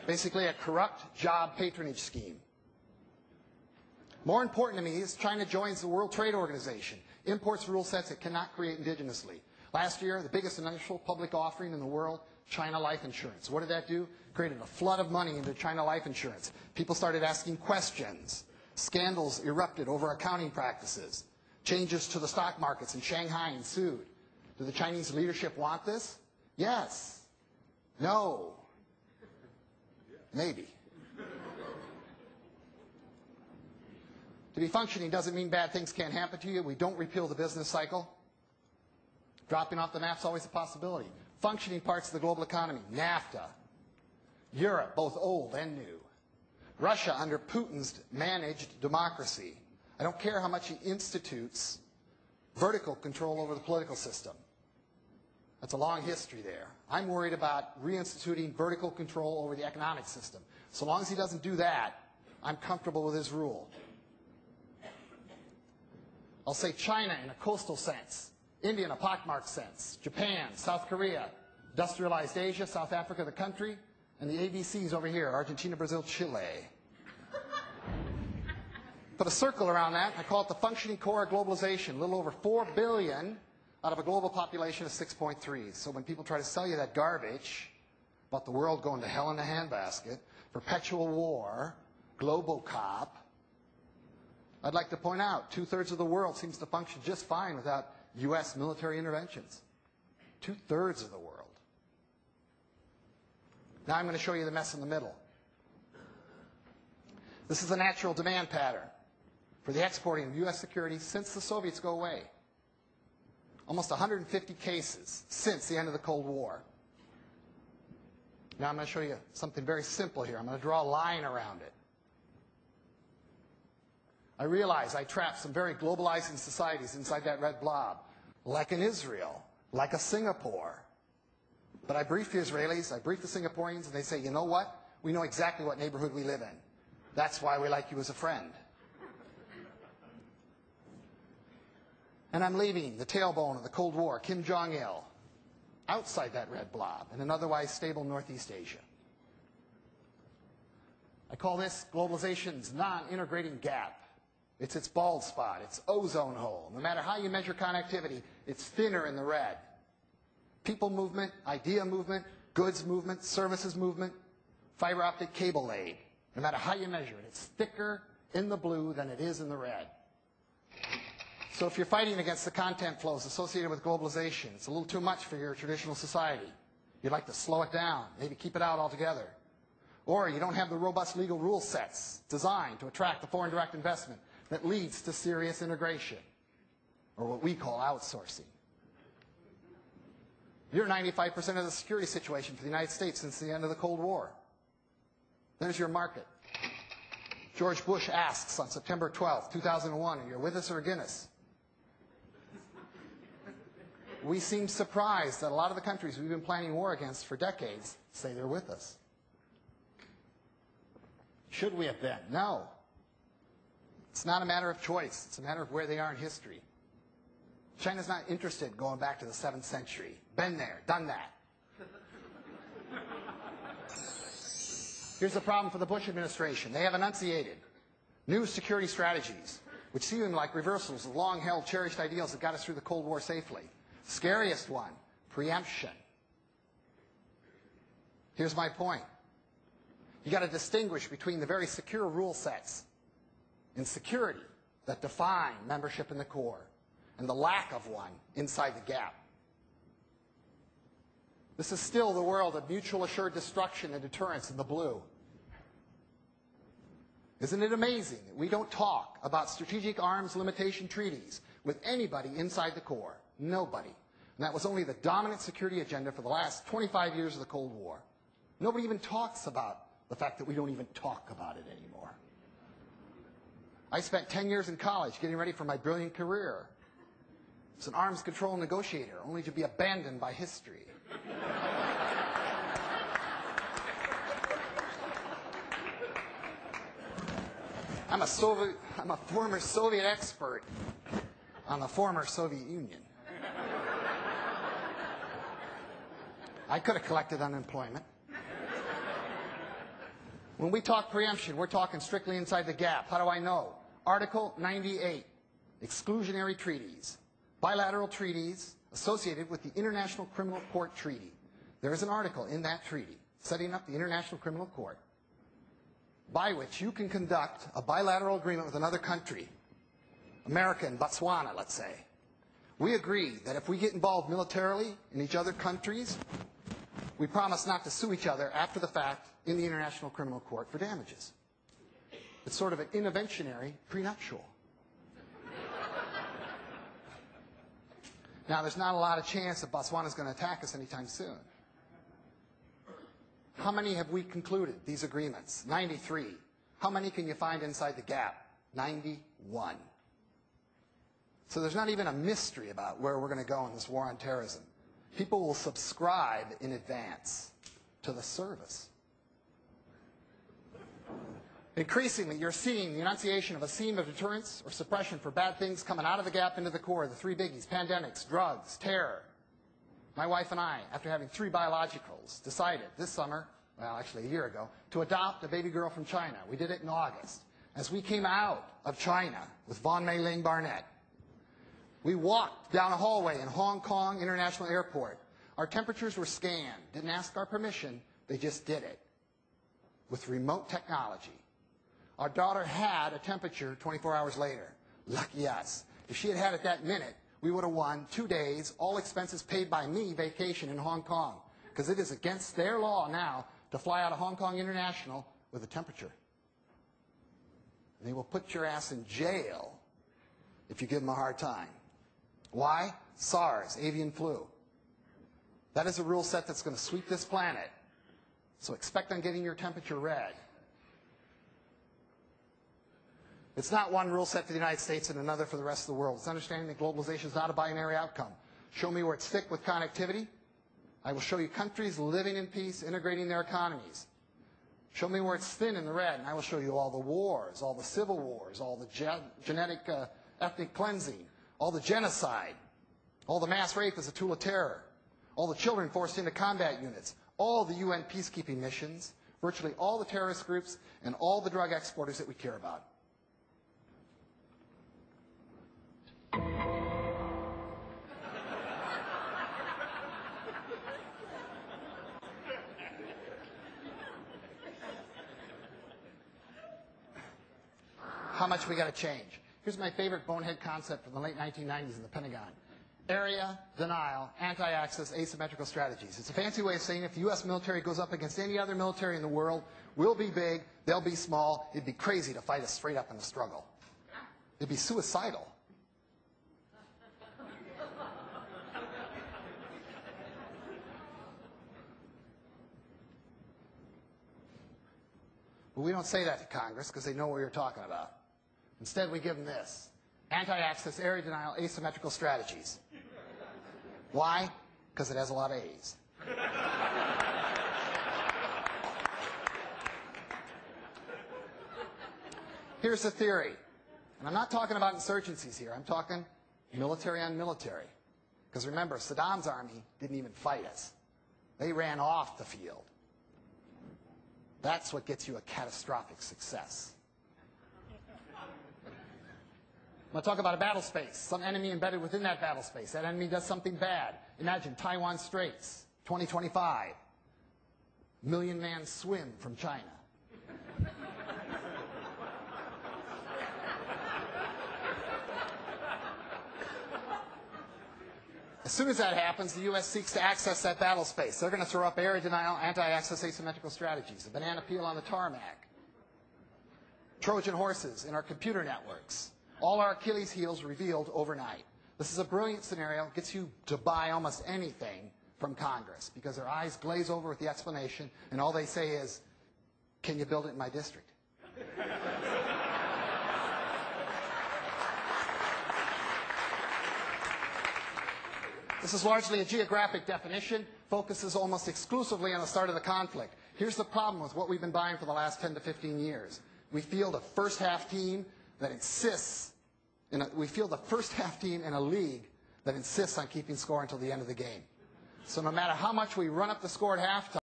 Basically a corrupt job patronage scheme. More important to me is China joins the World Trade Organization, imports rule sets it cannot create indigenously. Last year, the biggest initial public offering in the world, China life insurance. What did that do? Created a flood of money into China life insurance. People started asking questions. Scandals erupted over accounting practices. Changes to the stock markets in Shanghai ensued. Do the Chinese leadership want this? Yes. No. Maybe. To be functioning doesn't mean bad things can't happen to you. We don't repeal the business cycle. Dropping off the map's always a possibility. Functioning parts of the global economy, NAFTA. Europe, both old and new. Russia under Putin's managed democracy. I don't care how much he institutes vertical control over the political system. That's a long history there. I'm worried about reinstituting vertical control over the economic system. So long as he doesn't do that, I'm comfortable with his rule. I'll say China in a coastal sense, India in a pockmarked sense, Japan, South Korea, industrialized Asia, South Africa, the country, and the ABCs over here, Argentina, Brazil, Chile. Put a circle around that. I call it the functioning core of globalization. A little over 4 billion out of a global population of 6.3. So when people try to sell you that garbage about the world going to hell in a handbasket, perpetual war, global cop, I'd like to point out 2/3 of the world seems to function just fine without U.S. military interventions. 2/3 of the world. Now I'm going to show you the mess in the middle. This is a natural demand pattern for the exporting of U.S. securities since the Soviets go away. Almost 150 cases since the end of the Cold War. Now I'm going to show you something very simple here. I'm going to draw a line around it. I realize I trapped some very globalizing societies inside that red blob, like in Israel, like a Singapore. But I briefed the Israelis, I briefed the Singaporeans, and they say, you know what? We know exactly what neighborhood we live in. That's why we like you as a friend. And I'm leaving the tailbone of the Cold War, Kim Jong-il, outside that red blob in an otherwise stable Northeast Asia. I call this globalization's non-integrating gap. It's its bald spot, its ozone hole. No matter how you measure connectivity, it's thinner in the red. People movement, idea movement, goods movement, services movement, fiber optic cable laid. No matter how you measure it, it's thicker in the blue than it is in the red. So if you're fighting against the content flows associated with globalization, it's a little too much for your traditional society. You'd like to slow it down, maybe keep it out altogether. Or you don't have the robust legal rule sets designed to attract the foreign direct investment that leads to serious integration, or what we call outsourcing. You're 95% of the security situation for the United States since the end of the Cold War. There's your market. George Bush asks on September 12, 2001, are you with us or against us? We seem surprised that a lot of the countries we've been planning war against for decades say they're with us. Should we have been? No. It's not a matter of choice. It's a matter of where they are in history. China's not interested in going back to the 7th century. Been there, done that. Here's the problem for the Bush administration. They have enunciated new security strategies, which seem like reversals of long-held, cherished ideals that got us through the Cold War safely. Scariest one, preemption. Here's my point. You got to distinguish between the very secure rule sets in security that define membership in the core and the lack of one inside the gap. This is still the world of mutual assured destruction and deterrence in the blue. Isn't it amazing that we don't talk about strategic arms limitation treaties with anybody inside the core? Nobody. And that was only the dominant security agenda for the last 25 years of the Cold War. Nobody even talks about the fact that we don't even talk about it anymore. I spent 10 years in college getting ready for my brilliant career as an arms control negotiator, only to be abandoned by history. I'm a former Soviet expert on the former Soviet Union. I could have collected unemployment. When we talk preemption, we're talking strictly inside the gap. How do I know? Article 98, exclusionary treaties, bilateral treaties associated with the International Criminal Court Treaty. There is an article in that treaty setting up the International Criminal Court by which you can conduct a bilateral agreement with another country, America and Botswana, let's say. We agree that if we get involved militarily in each other's countries, we promise not to sue each other after the fact in the International Criminal Court for damages. It's sort of an interventionary prenuptial. Now, there's not a lot of chance that Botswana's going to attack us anytime soon. How many have we concluded, these agreements? 93. How many can you find inside the gap? 91. So there's not even a mystery about where we're going to go in this war on terrorism. People will subscribe in advance to the service. Increasingly, you're seeing the enunciation of a scheme of deterrence or suppression for bad things coming out of the gap into the core, the three biggies: pandemics, drugs, terror. My wife and I, after having 3 biologicals, decided this summer, well, actually a year ago, to adopt a baby girl from China. We did it in August. As we came out of China with Von Mei-Ling Barnett, we walked down a hallway in Hong Kong International Airport. Our temperatures were scanned, didn't ask our permission, they just did it with remote technology. Our daughter had a temperature 24 hours later. Lucky us. If she had had it that minute, we would have won 2 days, all expenses paid by me, vacation in Hong Kong, because it is against their law now to fly out of Hong Kong International with a temperature. And they will put your ass in jail if you give them a hard time. Why? SARS, avian flu. That is a rule set that's going to sweep this planet. So expect on getting your temperature read. It's not one rule set for the United States and another for the rest of the world. It's understanding that globalization is not a binary outcome. Show me where it's thick with connectivity. I will show you countries living in peace, integrating their economies. Show me where it's thin in the red, and I will show you all the wars, all the civil wars, all the genetic ethnic cleansing, all the genocide, all the mass rape as a tool of terror, all the children forced into combat units, all the UN peacekeeping missions, virtually all the terrorist groups, and all the drug exporters that we care about. How much we got to change. Here's my favorite bonehead concept from the late 1990s in the Pentagon. Area, denial, anti-access, asymmetrical strategies. It's a fancy way of saying if the U.S. military goes up against any other military in the world, we'll be big, they'll be small. It'd be crazy to fight us straight up in a struggle. It'd be suicidal. But we don't say that to Congress because they know what you're talking about. Instead, we give them this: anti-access, area denial, asymmetrical strategies. Why? Because it has a lot of A's. Here's the theory. And I'm not talking about insurgencies here. I'm talking military on military. Because remember, Saddam's army didn't even fight us. They ran off the field. That's what gets you a catastrophic success. I'm going to talk about a battle space, some enemy embedded within that battle space. That enemy does something bad. Imagine Taiwan Straits, 2025. Million-man swim from China. As soon as that happens, the U.S. seeks to access that battle space. They're going to throw up area denial, anti-access asymmetrical strategies, a banana peel on the tarmac, Trojan horses in our computer networks, all our Achilles heels revealed overnight. This is a brilliant scenario. It gets you to buy almost anything from Congress because their eyes glaze over with the explanation, and all they say is, can you build it in my district? This is largely a geographic definition, focuses almost exclusively on the start of the conflict. Here's the problem with what we've been buying for the last 10 to 15 years. We field a first-half team that insists, we field a first-half team in a league that insists on keeping score until the end of the game. So no matter how much we run up the score at halftime,